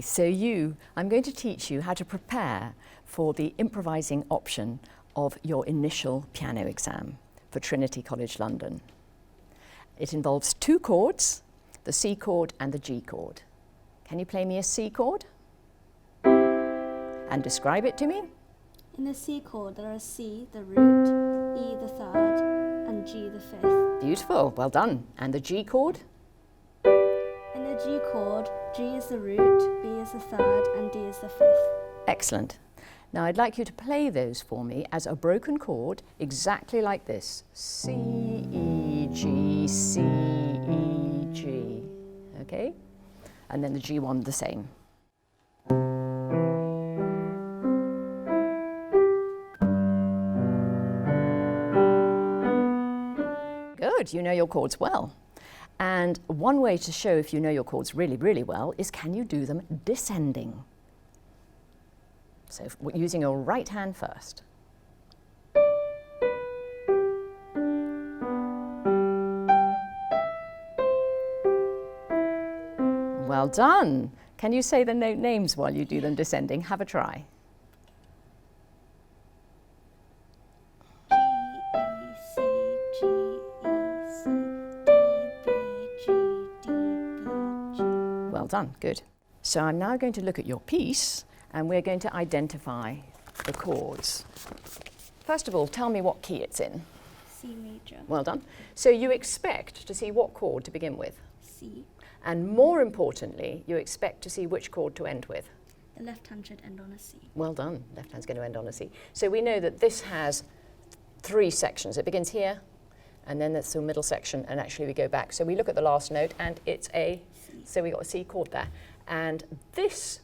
Okay, so I'm going to teach you how to prepare for the improvising option of your initial piano exam for Trinity College London. It involves two chords, the C chord and the G chord. Can you play me a C chord? And describe it to me? In the C chord, there are C, the root, E, the third, and G, the fifth. Beautiful, well done. And the G chord? In the G chord, G is the root, B is the third, and D is the fifth. Excellent. Now I'd like you to play those for me as a broken chord, exactly like this. C, E, G, C, E, G. Okay? And then the G one the same. Good, you know your chords well. And one way to show if you know your chords really, really well is can you do them descending? So using your right hand first. Well done. Can you say the note names while you do them descending? Have a try. Well done, good. So I'm now going to look at your piece and we're going to identify the chords. First of all, tell me what key it's in. C major. Well done. So you expect to see what chord to begin with? C. And more importantly, you expect to see which chord to end with? The left hand should end on a C. Well done, left hand's going to end on a C. So we know that this has three sections. It begins here, and then there's the middle section, and actually we go back. So we look at the last note, and it's a C. So we got a C chord there. And this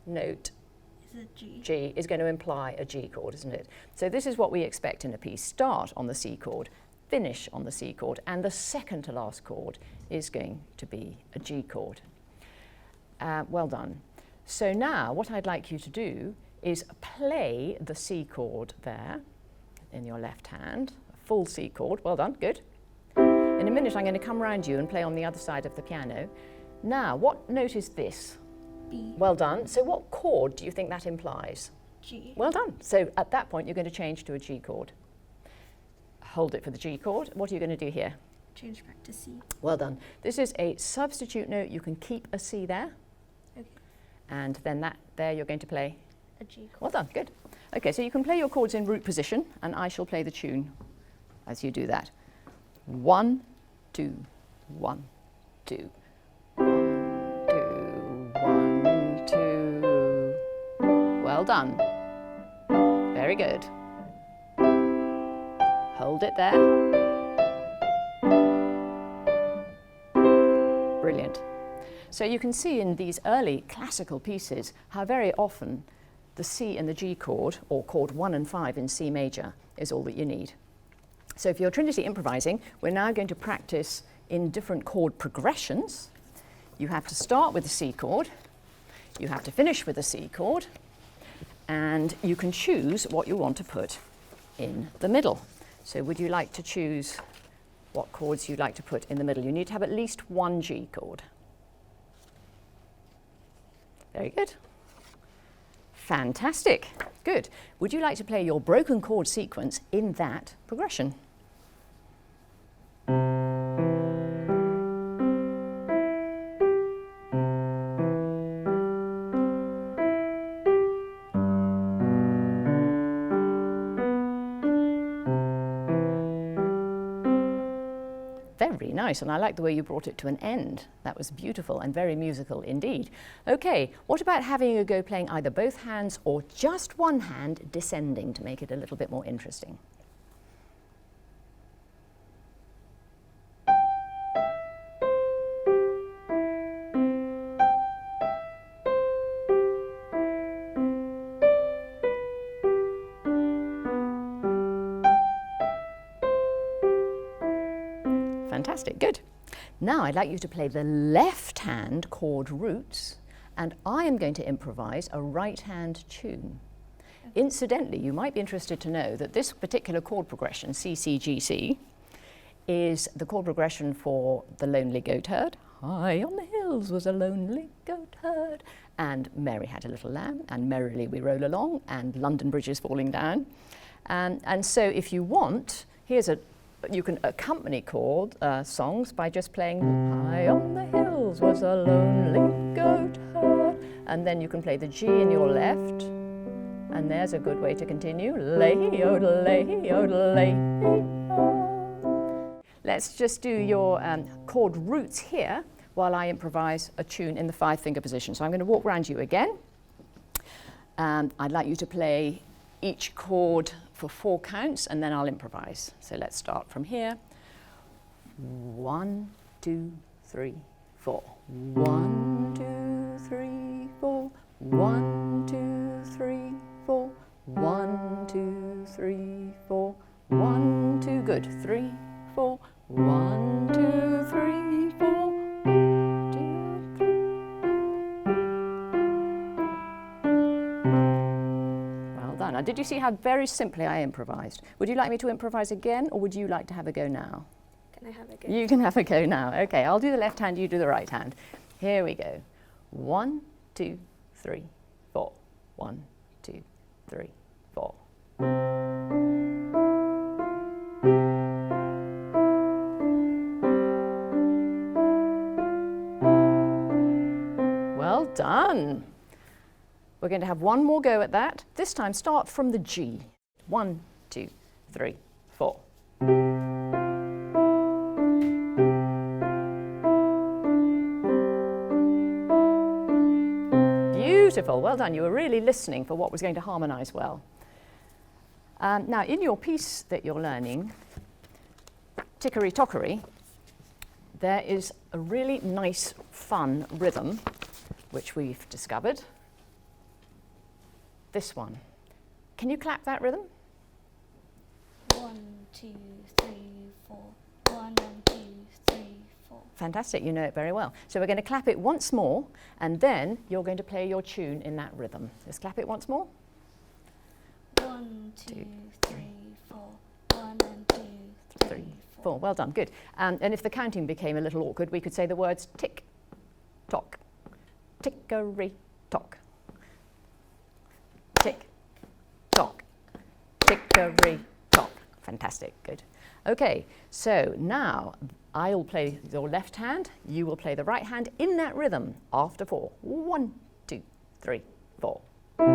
note, G, is going to imply a G chord, isn't it? So this is what we expect in a piece. Start on the C chord, finish on the C chord, and the second to last chord is going to be a G chord. Well done. So now what I'd like you to do is play the C chord there in your left hand, a full C chord. Well done, good. In a minute I'm going to come round you and play on the other side of the piano. Now, what note is this? B. Well done. So what chord do you think that implies? G. Well done. So at that point you're going to change to a G chord. Hold it for the G chord. What are you going to do here? Change back to C. Well done. This is a substitute note. You can keep a C there. Okay. And then there you're going to play? A G chord. Well done, good. Okay, so you can play your chords in root position and I shall play the tune as you do that. 1, 2, 1, 2. 1, 2, 1, 2. Well done. Very good. Hold it there. Brilliant. So you can see in these early classical pieces how very often the C and the G chord, or chord 1 and 5 in C major, is all that you need. So if you're Trinity improvising, we're now going to practice in different chord progressions. You have to start with the C chord, you have to finish with the C chord, and you can choose what you want to put in the middle. So would you like to choose what chords you'd like to put in the middle? You need to have at least one G chord. Very good. Fantastic. Good. Would you like to play your broken chord sequence in that progression? Very nice, and I like the way you brought it to an end. That was beautiful and very musical indeed. Okay, what about having a go playing either both hands or just one hand descending to make it a little bit more interesting? Fantastic, good. Now I'd like you to play the left hand chord roots and I am going to improvise a right hand tune. Okay. Incidentally, you might be interested to know that this particular chord progression, C, C, G, C, is the chord progression for the Lonely Goatherd, high on the hills was a lonely goat herd, and Mary had a little lamb, and merrily we roll along, and London Bridge is falling down. And so if you want, you can accompany chord songs by just playing high on the hills was a lonely goat herd, and then you can play the G in your left, and there's a good way to continue. Lay-o-lay-o-lay. Let's just do your chord roots here while I improvise a tune in the 5-finger position. So I'm going to walk around you again. I'd like you to play each chord for 4 counts, and then I'll improvise. So let's start from here. 1, 2, 3, 4. 1, 2, 3, 4. 1, 2, 3, 4. 1, 2, 3, 4. 1, 2. Good. 3, 4. 1, 2, 3, 4. 2, 3. Well done. Now, did you see how very simply I improvised? Would you like me to improvise again, or would you like to have a go now? Can I have a go? You can have a go now. Okay, I'll do the left hand, you do the right hand. Here we go. 1, 2, 3, 4. 1, 2, 3, 4. Well done. We're going to have one more go at that. This time start from the G. 1, 2, 3, 4. Beautiful, well done. You were really listening for what was going to harmonise well. Now, in your piece that you're learning, Tickery Tockery, there is a really nice, fun rhythm which we've discovered. This one. Can you clap that rhythm? 1, 2, 3, 4. 1, 2, 3, 4. Fantastic, you know it very well. So we're going to clap it once more, and then you're going to play your tune in that rhythm. Let's clap it once more. 1, 2, 3, 4. 1, 2, 3, 4. Well done, good. And if the counting became a little awkward, we could say the words tick, tock, tickery, tock. Tick, tock, tickery, tock. Fantastic, good. Okay, so now I'll play your left hand, you will play the right hand in that rhythm after 4. 1, 2, 3, 4. 2,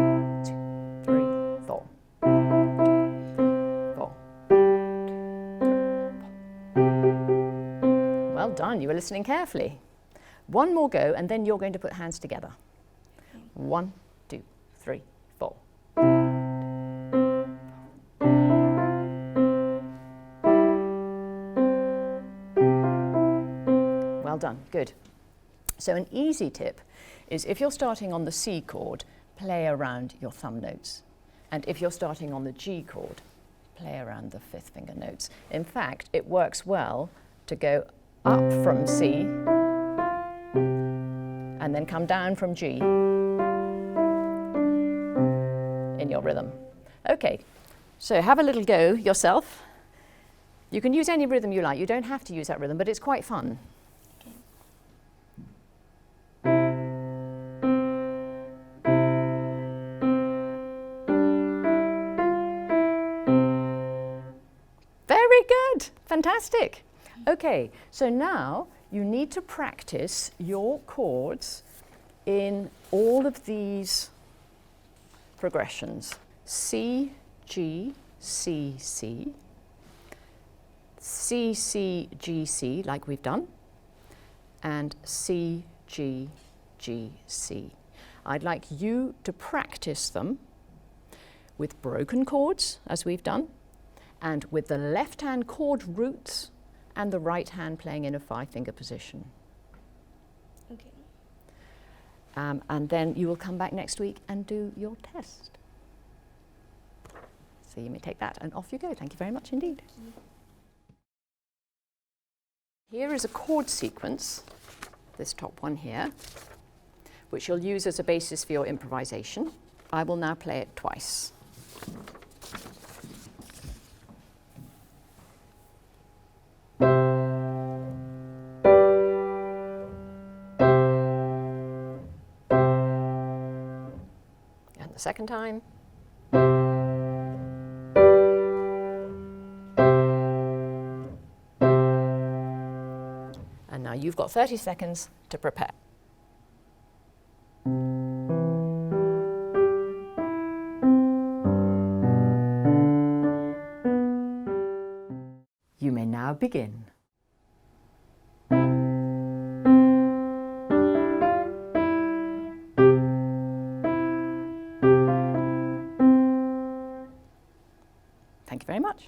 3, 4. 4. Well done, you were listening carefully. One more go, and then you're going to put hands together. 1, 2, 3, 4. Well done, good. So an easy tip is if you're starting on the C chord, play around your thumb notes. And if you're starting on the G chord, play around the 5th finger notes. In fact, it works well to go up from C and then come down from G in your rhythm. Okay, so have a little go yourself. You can use any rhythm you like. You don't have to use that rhythm, but it's quite fun. Very good, fantastic. Okay, so now you need to practice your chords in all of these progressions. C, G, C, C, C, C, G, C, like we've done, and C, G, G, C. I'd like you to practice them with broken chords, as we've done, and with the left hand chord roots and the right hand playing in a 5-finger position. Okay. And then you will come back next week and do your test. So you may take that and off you go. Thank you very much indeed. Here is a chord sequence, this top one here, which you'll use as a basis for your improvisation. I will now play it twice. second time. And now you've got 30 seconds to prepare. You may now begin. Thank you very much.